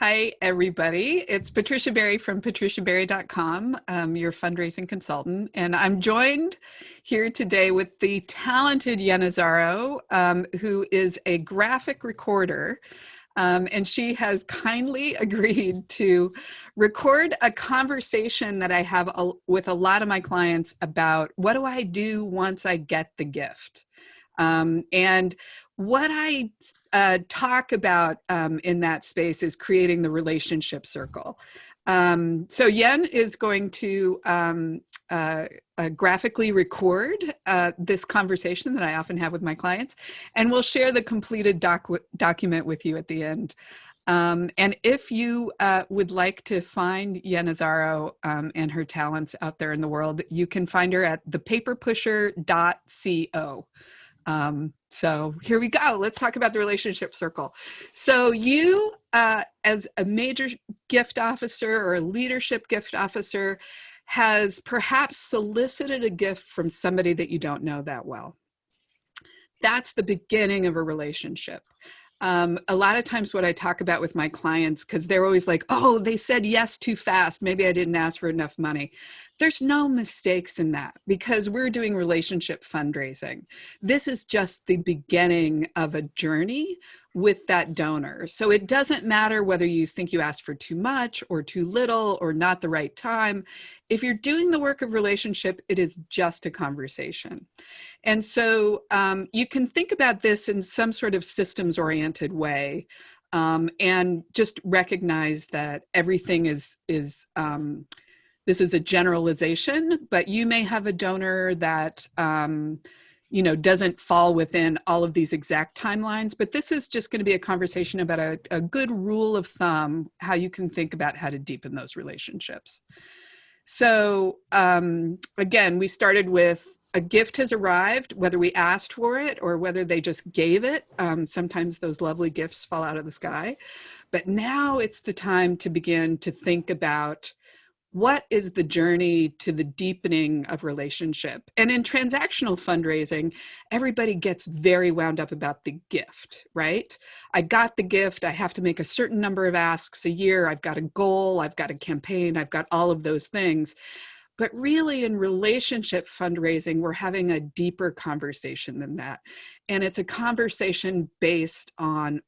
Hi, everybody. It's Patricia Berry from patriciaberry.com, your fundraising consultant. And I'm joined here today with the talented Yenna Zaro, who is a graphic recorder. And she has kindly agreed to record a conversation that I have with a lot of my clients about what do I do once I get the gift. And what I talk about in that space is creating the relationship circle. So Yen is going to graphically record this conversation that I often have with my clients, and we'll share the completed document with you at the end. And if you would like to find Yenna Zaro and her talents out there in the world, you can find her at thepaperpusher.co. So here we go. Let's talk about the relationship circle. So you, as a major gift officer or a leadership gift officer, has perhaps solicited a gift from somebody that you don't know that well. That's the beginning of a relationship. A lot of times what I talk about with my clients, because they're always like, oh, they said yes too fast. Maybe I didn't ask for enough money. There's no mistakes in that because we're doing relationship fundraising. This is just the beginning of a journey with that donor. So it doesn't matter whether you think you asked for too much or too little or not the right time. If you're doing the work of relationship, it is just a conversation. And so you can think about this in some sort of systems-oriented way, and just recognize that everything is this is a generalization, but you may have a donor that doesn't fall within all of these exact timelines. But this is just going to be a conversation about a good rule of thumb, how you can think about how to deepen those relationships. So again, we started with a gift has arrived, whether we asked for it or whether they just gave it. Sometimes those lovely gifts fall out of the sky. But now it's the time to begin to think about what is the journey to the deepening of relationship. And in transactional fundraising, everybody gets very wound up about the gift, right? I got the gift. I have to make a certain number of asks a year. I've got a goal. I've got a campaign. I've got all of those things. But really in relationship fundraising, we're having a deeper conversation than that. And it's a conversation based on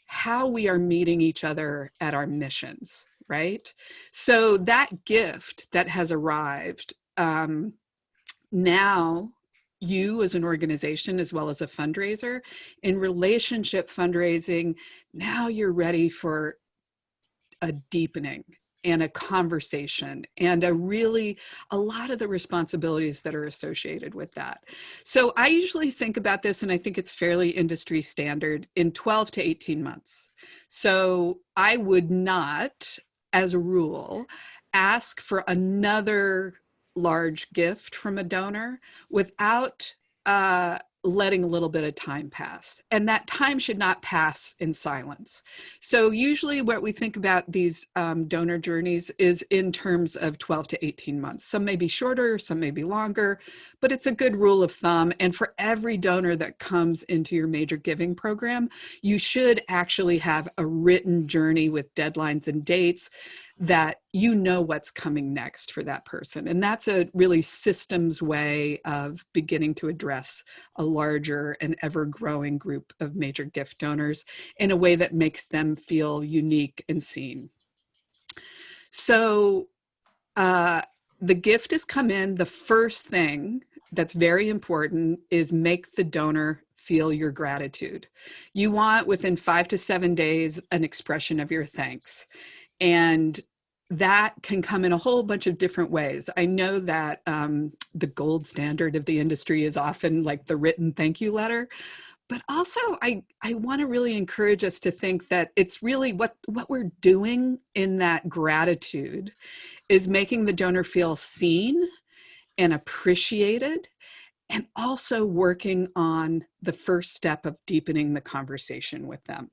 how we are meeting each other at our missions, right? So that gift that has arrived, now you as an organization, as well as a fundraiser, in relationship fundraising, now you're ready for a deepening and a conversation and a lot of the responsibilities that are associated with that. So I usually think about this, and I think it's fairly industry standard, in 12 to 18 months. So I would not, as a rule, ask for another large gift from a donor without letting a little bit of time pass. And that time should not pass in silence. So usually what we think about these donor journeys is in terms of 12 to 18 months. Some may be shorter, some may be longer, but it's a good rule of thumb. And for every donor that comes into your major giving program, you should actually have a written journey with deadlines and dates that you know what's coming next for that person. And that's a really systems way of beginning to address a larger and ever-growing group of major gift donors in a way that makes them feel unique and seen. So the gift has come in. The first thing that's very important is make the donor feel your gratitude. You want, within 5 to 7 days, an expression of your thanks. And that can come in a whole bunch of different ways. I know that the gold standard of the industry is often like the written thank you letter, but also I want to really encourage us to think that it's really what we're doing in that gratitude is making the donor feel seen and appreciated, and also working on the first step of deepening the conversation with them.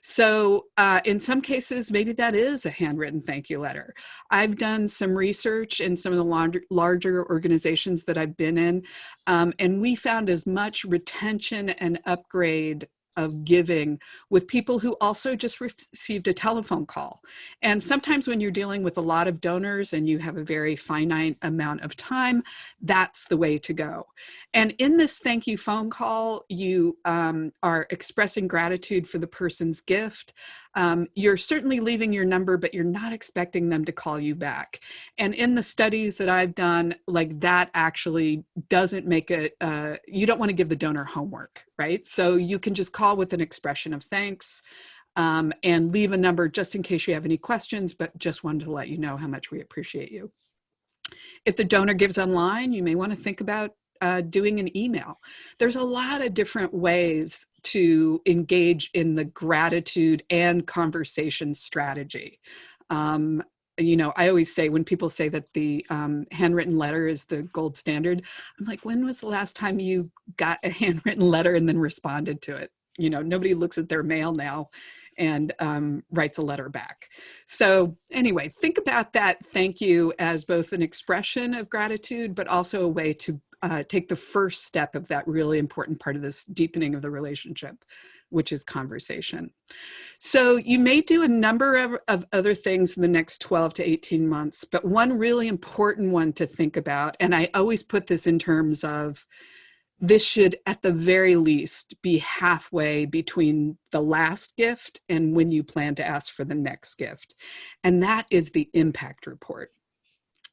So in some cases, maybe that is a handwritten thank you letter. I've done some research in some of the larger organizations that I've been in, and we found as much retention and upgrade of giving with people who also just received a telephone call. And sometimes when you're dealing with a lot of donors and you have a very finite amount of time, that's the way to go. And in this thank you phone call, you are expressing gratitude for the person's gift. You're certainly leaving your number, but you're not expecting them to call you back. And in the studies that I've done, like that actually doesn't make it, you don't want to give the donor homework, right? So you can just call with an expression of thanks and leave a number just in case you have any questions, but just wanted to let you know how much we appreciate you. If the donor gives online, you may want to think about doing an email. There's a lot of different ways to engage in the gratitude and conversation strategy. You know, I always say when people say that the handwritten letter is the gold standard, I'm like, when was the last time you got a handwritten letter and then responded to it? You know, nobody looks at their mail now and writes a letter back. So anyway, think about that thank you as both an expression of gratitude, but also a way to take the first step of that really important part of this deepening of the relationship, which is conversation. So you may do a number of other things in the next 12 to 18 months, but one really important one to think about, and I always put this in terms of this should at the very least be halfway between the last gift and when you plan to ask for the next gift. And that is the impact report.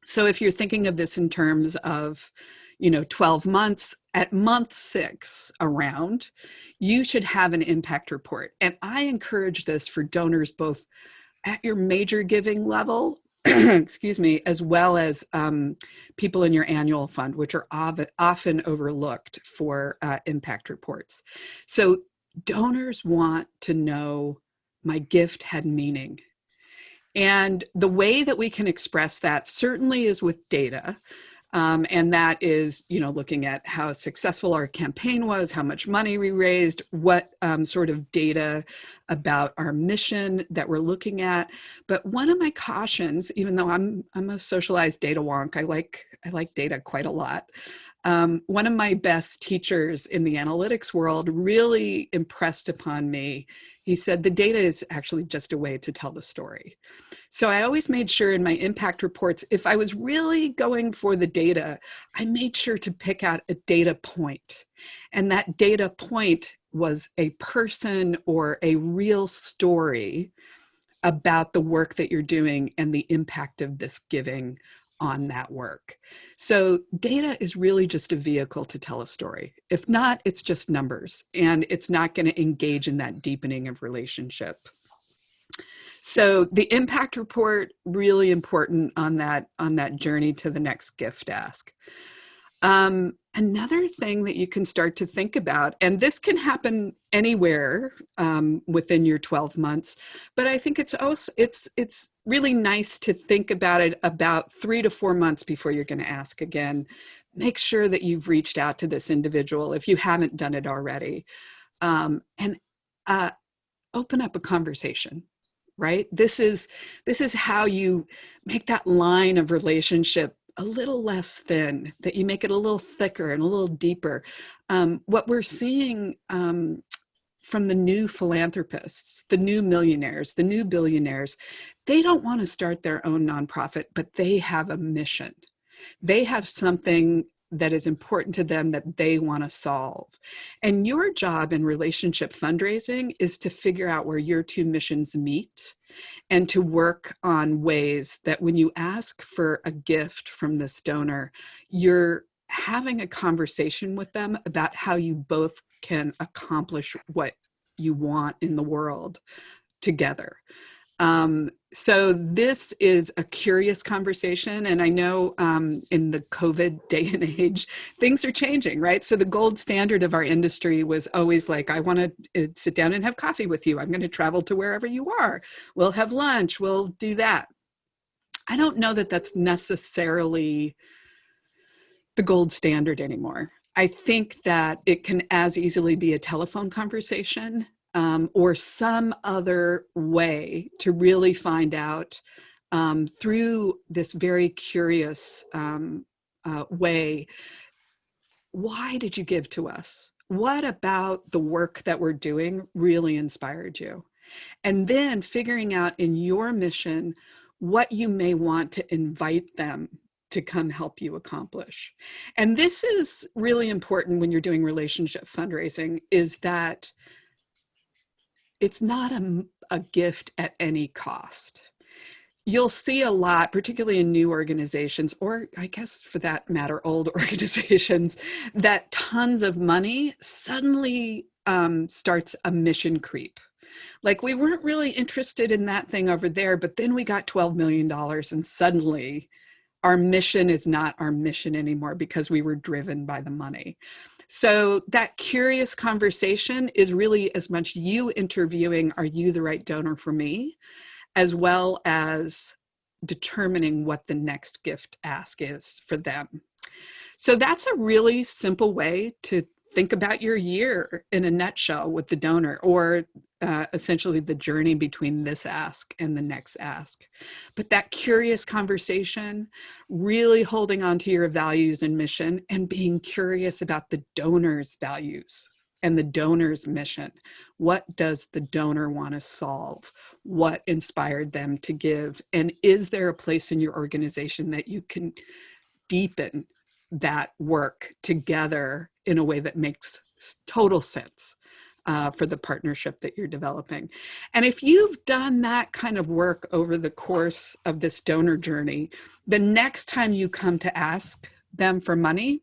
So if you're thinking of this in terms of, you know, 12 months, at month 6 around, you should have an impact report. And I encourage this for donors both at your major giving level, excuse me, as well as people in your annual fund, which are often overlooked for impact reports. So donors want to know my gift had meaning. And the way that we can express that certainly is with data. And that is, you know, looking at how successful our campaign was, how much money we raised, what sort of data about our mission that we're looking at. But one of my cautions, even though I'm a socialized data wonk, I like data quite a lot. One of my best teachers in the analytics world really impressed upon me. He said, the data is actually just a way to tell the story. So I always made sure in my impact reports, if I was really going for the data, I made sure to pick out a data point. And that data point was a person or a real story about the work that you're doing and the impact of this giving on that work. So data is really just a vehicle to tell a story. If not, it's just numbers, and it's not going to engage in that deepening of relationship. So the impact report, really important on that journey to the next gift ask. Another thing that you can start to think about, and this can happen anywhere within your 12 months, but I think it's also, it's really nice to think about it about 3 to 4 months before you're going to ask again. Make sure that you've reached out to this individual if you haven't done it already, and open up a conversation. Right? This is how you make that line of relationship a little less thin, that you make it a little thicker and a little deeper. What we're seeing from the new philanthropists, the new millionaires, the new billionaires, they don't want to start their own nonprofit, but they have a mission. They have something that is important to them that they want to solve. And your job in relationship fundraising is to figure out where your two missions meet and to work on ways that when you ask for a gift from this donor, you're having a conversation with them about how you both can accomplish what you want in the world together. So this is a curious conversation. And I know in the COVID day and age, things are changing, right? So the gold standard of our industry was always like, I want to sit down and have coffee with you. I'm going to travel to wherever you are. We'll have lunch. We'll do that. I don't know that that's necessarily the gold standard anymore. I think that it can as easily be a telephone conversation or some other way to really find out through this very curious way, why did you give to us? what about the work that we're doing really inspired you? And then figuring out in your mission what you may want to invite them to come help you accomplish. And this is really important when you're doing relationship fundraising, is that it's not a gift at any cost. You'll see a lot, particularly in new organizations, or I guess for that matter, old organizations, that tons of money suddenly starts a mission creep. Like, we weren't really interested in that thing over there, but then we got $12 million and suddenly our mission is not our mission anymore because we were driven by the money. So that curious conversation is really as much you interviewing, are you the right donor for me, as well as determining what the next gift ask is for them. So that's a really simple way to think about your year in a nutshell with the donor, or essentially the journey between this ask and the next ask. But that curious conversation, really holding on to your values and mission, and being curious about the donor's values and the donor's mission. What does the donor want to solve? What inspired them to give? And is there a place in your organization that you can deepen that work together in a way that makes total sense for the partnership that you're developing? And if you've done that kind of work over the course of this donor journey, the next time you come to ask them for money,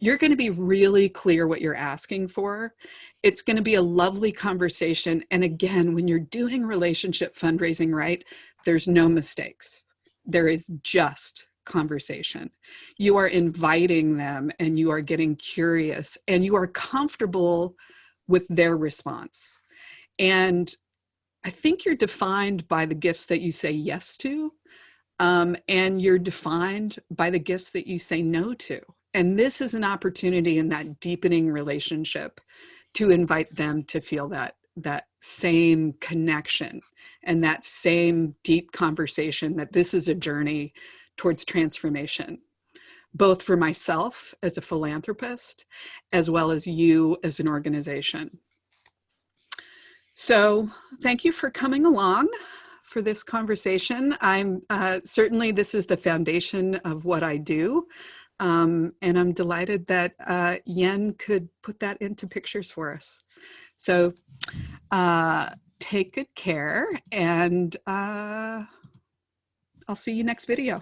you're going to be really clear what you're asking for. It's going to be a lovely conversation. And again, when you're doing relationship fundraising right, there's no mistakes. There is just conversation. You are inviting them and you are getting curious and you are comfortable with their response. And I think you're defined by the gifts that you say yes to, and you're defined by the gifts that you say no to. And this is an opportunity in that deepening relationship to invite them to feel that same connection and that same deep conversation, that this is a journey towards transformation, both for myself as a philanthropist, as well as you as an organization. So thank you for coming along for this conversation. I'm certainly, this is the foundation of what I do. And I'm delighted that Yen could put that into pictures for us. So take good care, and I'll see you next video.